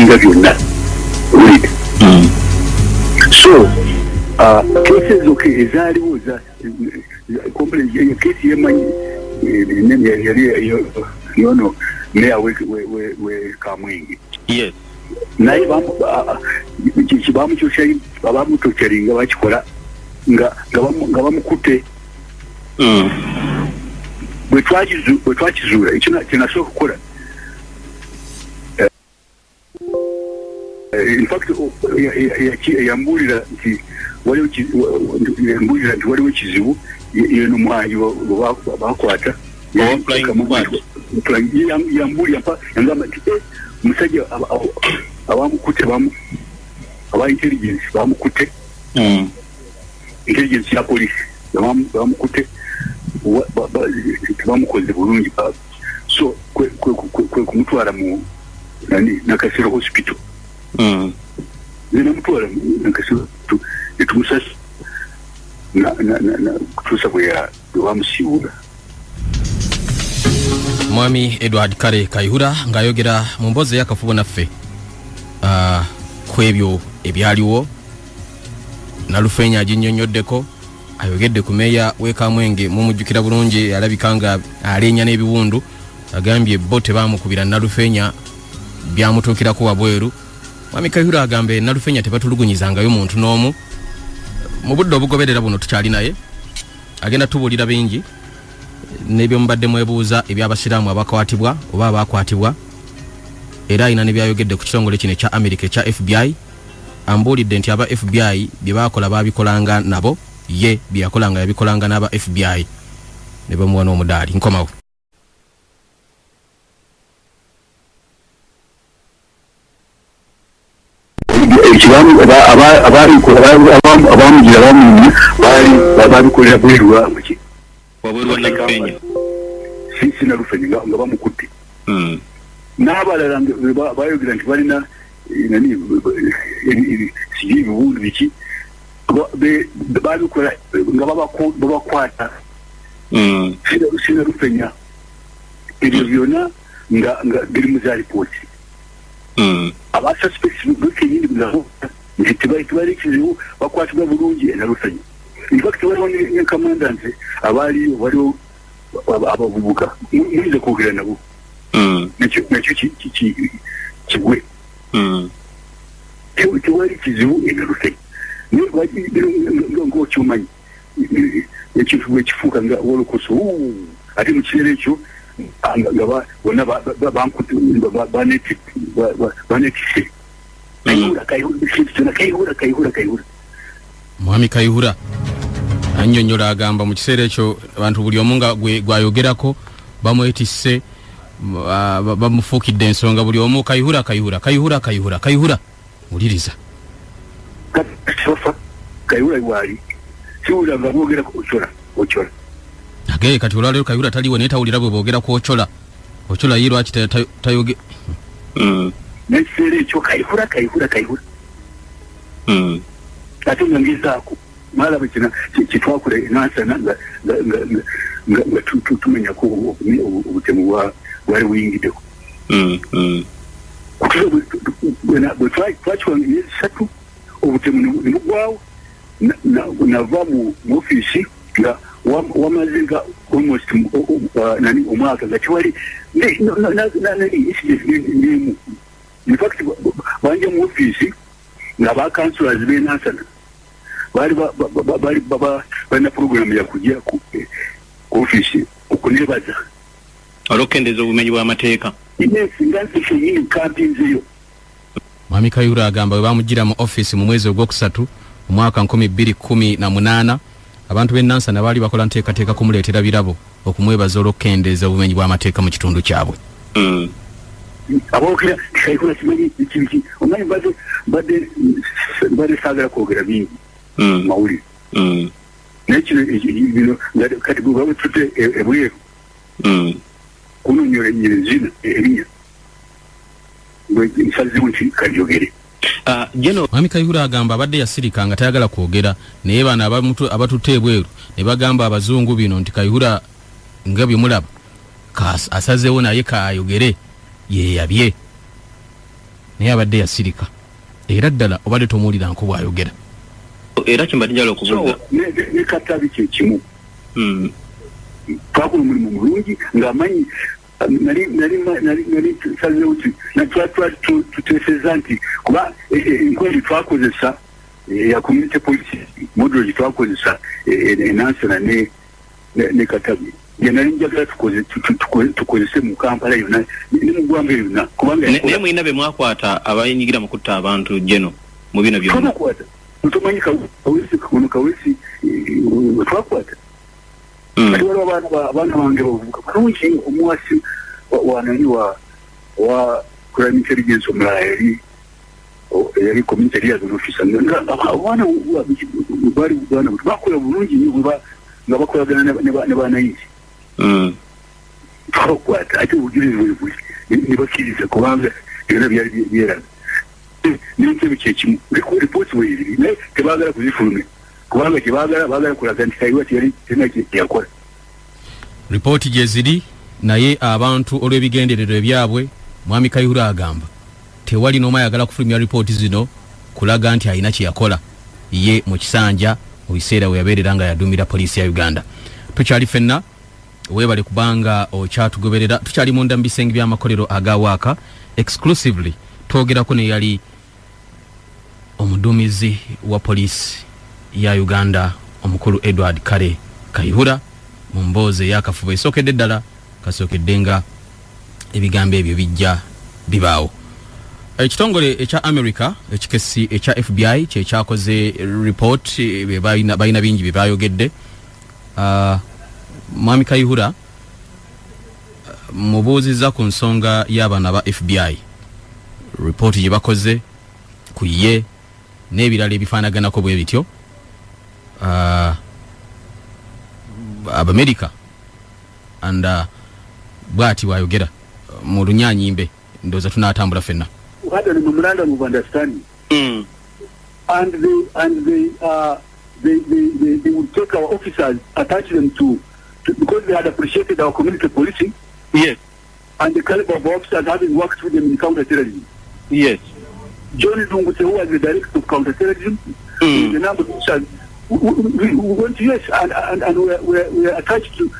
ebinga byonna owulidde. So cases ezaaliwo kesi yemanyi yali yono meya we Kamwenge. Yes. Naye bamutocaringa bakikola nga bamukutte. Bwe twakizuula ekyo kyenasooka okukola, in fact yambuulira nti waliwo ekizibu yeno mwanyi bakwata yambuulira yangamba nti omusajja abamukutte aba intelligence bamukutte, intelligence ya polisi bamukutte bamukoze bulungi, so kwe kumutwala mu Nakasero hospital. Mutwala Nakasero etumusasa kutuusa bwe bamusiibula. Mwami Edward Kale Kayihura ng'ayogera mu mboozi y'akafubo naffe ku ebyo ebyaliwo. Nalufeenya aginnyonnyoddeko, ayogedde ku meeya w'e Kamwenge mumujjukira bulungi, alabika nga aleenya n'ebiwundu, agambye bo tebaamukubira Nalufeenya byamutuukirako wabweru. Mwami Kayihura agambe Nalufeenya tebatulugunyizangayo muntu n'omu. Mu budde obugoberera buno tukyali naye, agenda tubuulira bingi n'ebyo mubadde mwebuuza eby'abasiraamu abakwatibwa oba abakwatibwa, era ayina ne byayogedde ku kitongole kino ekya Amerika ekya FBI. Ambuulidde nti aba FBI bye baakola baabikolanga nabo, ye bye yakolanga yabikolanga n'aba FBI ne bamuwa n'omudaali. Nkomawo. abamugira bamunya babikolera bweru wabwe Nalufeenya nga bamukutte. N'abalala bayogera nti balina sijui ebiwundu biki babikola nga babakwata Nalufeenya, ebyo byonna nga biri mu za ripooti. Abasuspects bekenyini nti tebali ekizibu bakwatibwa bulungi Nalufeenya. In fact waliwo ne commandant waliwo abavubuka muyinza kwogera nabo, nakyo kigwe tewali kizibu Nalufeenya. Ng'okyomanyi ekintu bwe kifuuka nga wolokoso, ate mu kiseera ekyo nga bonna banetise. Kayihura. Mwami Kayihura annyonnyola agamba mu kiseera ekyo abantu buli omu nga gwayogerako bamwetisse, bamufuukidde ensonga buli omu Kayihura. Muliriza. Kayihura wali siwulira nga boogera ku Ochola. Agee kati olwaleero Kayihura taliwo naye tawulira bwe boogera ku Ochola ye lwaki tayoge. N'ekiseera ekyo Kayihura. Ate nga ngezaako malaba kitwakula enansana nga tumenyako obutemu bwali buyingiddeko. Bwe twakiwa emyezi 3 obutemu ne bugwawo, nava mu ofiisi nga wamaze nga almost omwaka nga tewali n'emu. In fact banja mu ofiisi nga bakansulars b'enansana balina programu yakujja ku ofiisi okunebaza olw'okukendeeza obumenyi bw'amateeka. nga nsekenyini kampinzeyo. Mwami Kayihura agamba bwe bamugira mu ofiisi mu mwezi ogwokusatu mu mwaka 2018, abantu b'enansana baali bakola nteekateeka kumuleetera birabo okumwebaza olw'okukendeeza obumenyi bw'amateeka mu kitundu kyabwe. Aboogera Kayihura kimanyi kibiki, omanyi badde saagala kwogera bingi mawulire. Naye kino kati bwe baba tutte ebweru kunonyola ennyirezina erinya nsazewo nti kalyogere. Mwami Kayihura agamba abadde yasirika nga tayagala kwogera, naye bano abatutte ebweru ne bagamba abazungu bino nti Kayihura nga bye mulaba asazeewo naye kaayogere yeeyabye. naye abadde yasirika era ddala obadde tomuwulira nko bw'ayogera era kimbadde njala okubuuza ne Katabi kye kimu twakola omulimu mulungi ng'amanyi nali tusazeewo tuteeseza nti kuba enkola twakozesa ya community policy model gye twakozesa enansana ne Katabi gye nali njagala tukozese mu Kampala yonna ne mu ggwanga yonna kubanga naye mulina be mwakwata abayinyigira mu kutta abantu jeno mu bino byonna tumanyi kawesi twakwata ati waliwo abaana bange bavubuka bulungi omuwasi wanani wa crime intelligence omulala yali community liaison officer abaana bakola bulungi nga bakolagana ne baanayinzi twakwata ate obujulizi buli ne bakkiriza kubanga byonna byali byeraga n'ekyo kyekimu ripooti weebiri naye tebaagala kuzifulumya kubanga baagala kulaga nti Kayiwa teyali tena kyeyakola ripooti gye ziri naye abantu olw'ebigendererwa ebyabwe mwami Kayihura agamba tewali n'omu ayagala kufulumya ripooti zino kulaga nti alina kyeyakola ye mu kisanja mu biseera we yabeerera nga yaduumira poliisi ya Uganda. Tukyali ffenna weebale kubanga okyatugoberera tukyali munda mu bisenge by'amakolero agawaaka exclusively twogerako ne yali omuduumizi wa poliisi ya Uganda omukulu Edward Kale Kayihura mu mboozi ey'akafubo esookedde ddala kasookedde nga ebigambo ebyo bijja bibaawo. Ekitongole ekya America ekikesi ekya FBI kye kyakoze report balina bingi bye bayogedde. Mwami Kayihura mubuuzizza ku nsonga y'abaana ba FBI report gye bakoze ku ye n'ebirala ebifaanaganako bwe bityo Abamerika and bwati wayogera mu lunyanyimbe ndoza tunatambula fenna had a memorandum of understanding and they would take our officers, attach them to because they had appreciated our community policing. Yes. And the caliber of officers having worked with them in counter-terrorism. Yes. John Dungute, who was the director of counter-terrorism, the number of officers, we went to yes, and we are attached to,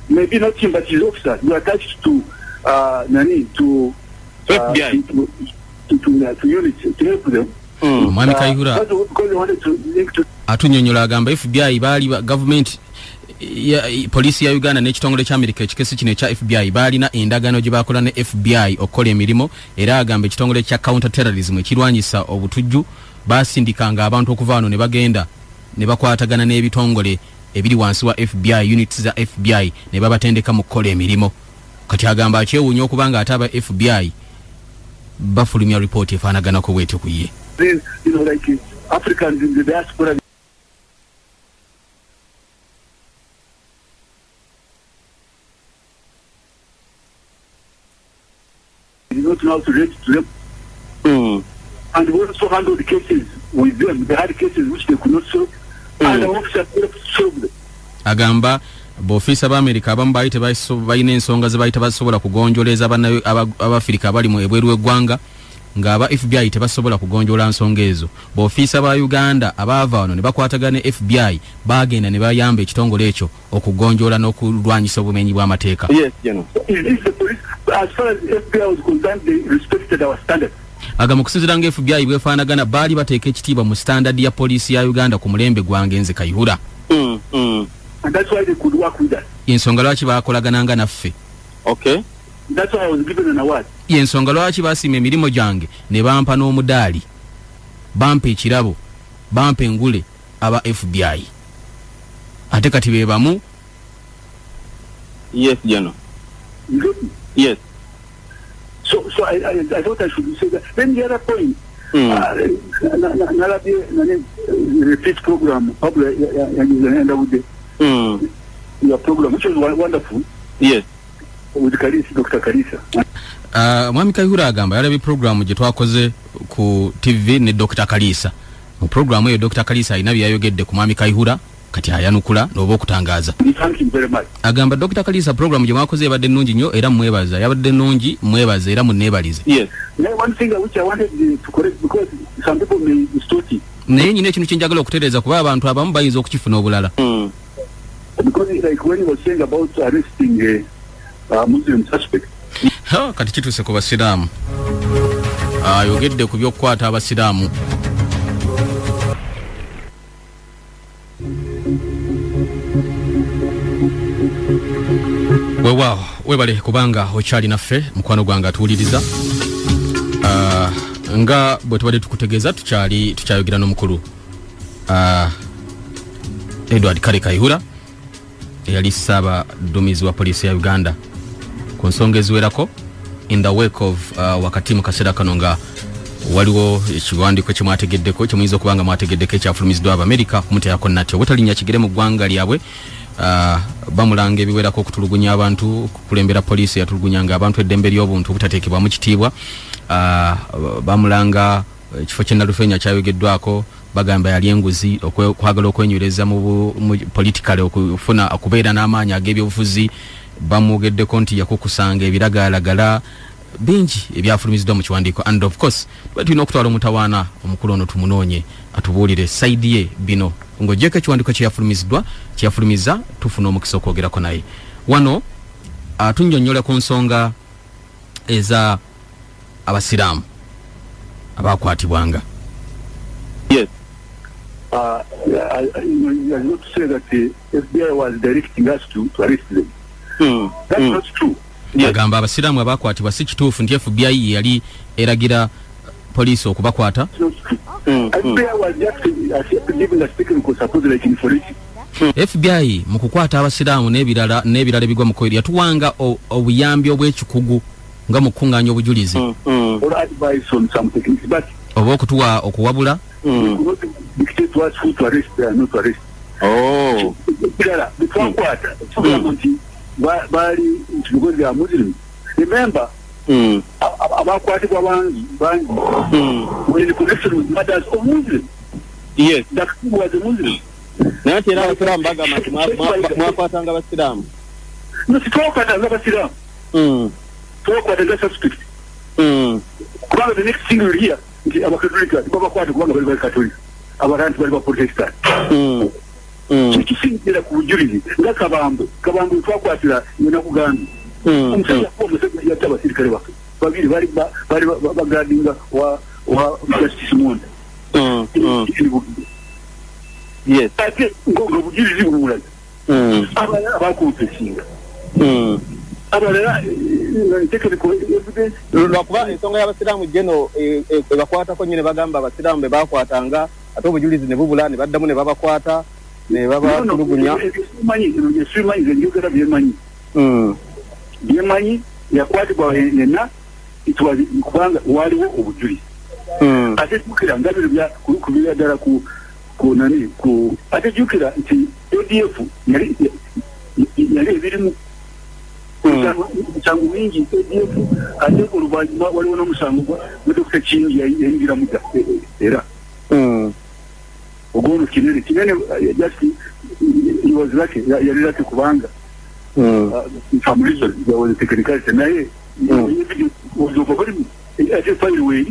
maybe not him, but his officers, we are attached to FBI. To units, to help them. Mwami Kayihura because they wanted to link to atunyonyola agamba FBI baali government ya police ya Uganda n'ekitongole kya America ekikesi kino ekya FBI baalina endagaano gye bakola ne FBI okukola emirimu era agamba ekitongole kya counter terrorism ekirwanyisa obutujju basindikanga abantu okuva wano ne bagenda ne bakwatagana n'ebitongole ebiri wansi wa FBI units za FBI ne babatendeka mu kukola emirimu. Kati agamba akyewuunya okubanga ate aba FBI bafulumya report efaanaganako bwetyo ku ye. Like Africans in the diaspora. They don't know how to relate to them. And we also handled cases with them. They had cases which they could not solve. And the officers could have solved them. Agamba b'ofiisa b'Amerika abamu baali balina ensonga ze baali tebasobola kugonjooleza abafirika abali mu ebweru w'eggwanga ng'aba FBI tebasobola kugonjoola nsonga ezo. B'ofiisa ba Uganda abaava wano ne bakwatagana ne FBI baagenda ne bayamba ekitongole ekyo okugonjoola n'okulwanyisa obumenyi bw'amateeka. Yes, you know. As far as FBI was concerned, they respected our standards. Agamba okusinziira nga FBI bwefaanagana baali bateeka ekitiibwa mu standard ya poliisi ya Uganda ku mulembe gwange nze Kayihura. And that's why they could work with us. Ensonga lwaki baakolagananga naffe. Okay. That's why I was given an award. Ensonga lwaki basiima emirimu gyange ne bampa n'omudaali bampa ekirabo bampa engule aba FBI ate kati be bamu. Yes, General. Yes. So I thought I should say that. Then the other point, repeat program, probably end up with your program, which was wonderful. Yes. With Kalisa, Dr. Kalisa. Mwami Kayihura agamba yalabi programu gye twakoze ku TV ne Dr. Kalisa. Mu programu eyo Dr. Kalisa alina byayogedde ku Mwami Kayihura kati ayanukula n'oba okutangaza. Thank you very much. Agamba Dr. Kalisa program gye mwakoze ebadde nnungi nnyo era mwebaza. Yabadde nnungi mwebaza era munneebalize. Yes. Now one thing which I wanted to correct because some people may distort it. Naye nyina ekintu kye njagala okutereeza kuba abantu abamu bayinza okukifuna obulala. Because like when he was saying about arresting Muslim suspect. Kati kituse ku basiraamu. Ayogedde ku by'okukwata abasiraamu. Wewa webale kubanga okyali naffe mukwano gwange atuwuliriza. Nga bwe tubadde tukutegeeza tukyayogera n'omukulu Edward KAYIHURA eyali ssaabaduumizi wa poliisi ya Uganda ku nsonga eziwerako in the wake of wakati mu kaseera kano nga waliwo ekiwandiiko kye mwategeddeko kye muyinza okubanga mwategeddeko ekyafulumiziddwa Abamerika kumuteerako natyo obutalinnya kigere mu ggwanga lyabwe. Bamulanga ebiwerako okutulugunya abantu okukulembera poliisi yatulugunyanga abantu eddembe ly'obuntu obutateekebwamu kitiibwa. Bamulanga ekifo kye Nalufeenya kyayogeddwako bagamba yali enguzi okwagala okwenywereza mu politikale okufuna okubeera n'amaanyi ag'ebyobufuzi. Bamwogeddeko nti yakukusanga ebiragaalagala bingi ebyafulumiziddwa mu kiwandiiko and of course tulina okutwala omutawaana omukulu ono tumunoonye atubuulire saidi ye bino ng'ogyeko ekiwandiiko kyeyafulumiza tufuna omukisa okwogerako naye wano atunnyonnyola ku nsonga eza abasiraamu abaakwatibwanga. Yes. I want to say that the FBI was directing us to arrest them. That's not true. Agamba abasiraamu abaakwatibwa si kituufu nti FBI yali eragira poliisi okubakwata. FBI was just giving us technical support like information. FBI mu kukwata abasiraamu n'ebirala ebigwa mu koeri yatuwanga obuyambi obw'ekikugu nga mu kukungaanya obujulizi. Or advice on some techniques, but oba okutuwa okuwabula. Dictate to us who to arrest and not to arrest. Oh. Bali because they are Muslim. Remember, abakwatibwa bangi when the connection with matters of Muslim. Yes. That was a Muslim. Naye era abasiraamu bagamba nti mwakwatanga abasiraamu. No, sitwakwatanga abasiraamu. Twakwatanga suspect. Kubanga the next thing we'll hear nti abakatolika babakwata kubanga bali bakatolika. Abaranti bali baprotestant. Kisingira ku bujulizi nga kabambo twakwatira yona kuganda omusajja yatta abasirikale baffe babiri bali bagardinga wa justice Monda. Yes. Ate ngo bujulizi bumulaga abakumpesinga abalala technical evidence lwakuba ensonga y'abasiraamu geno ebakwatako nyine bagamba abasiraamu be bakwatanga ate obujulizi ne bubula ne baddamu ne babakwata ne baba tulugunya. Byemanyi yakwatibwa yenna kubanga waliwo obujulizi. Ate jjukira nga bino kubira ddala ku nani ate jjukira nti ADF yali ebirimu musango mingi ADF ate oluvannyuma waliwo n'omusango gwe Dr. Kingi yayingiramu era ogono kinene just he was lucky yali lucky kubanga some reason there was a technicality naye was over him ate file way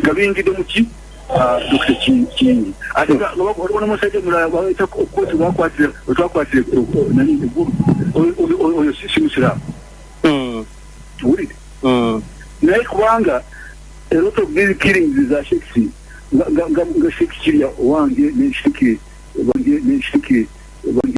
gabingide muki Dr. Kingi ate waliwo musajja mulala baita kooti twakwatire nani eguru oyo si musiraamu tuwulire naye kubanga a lot of these killings are Shakespeare nga Shakespeare wange ne Shakespeare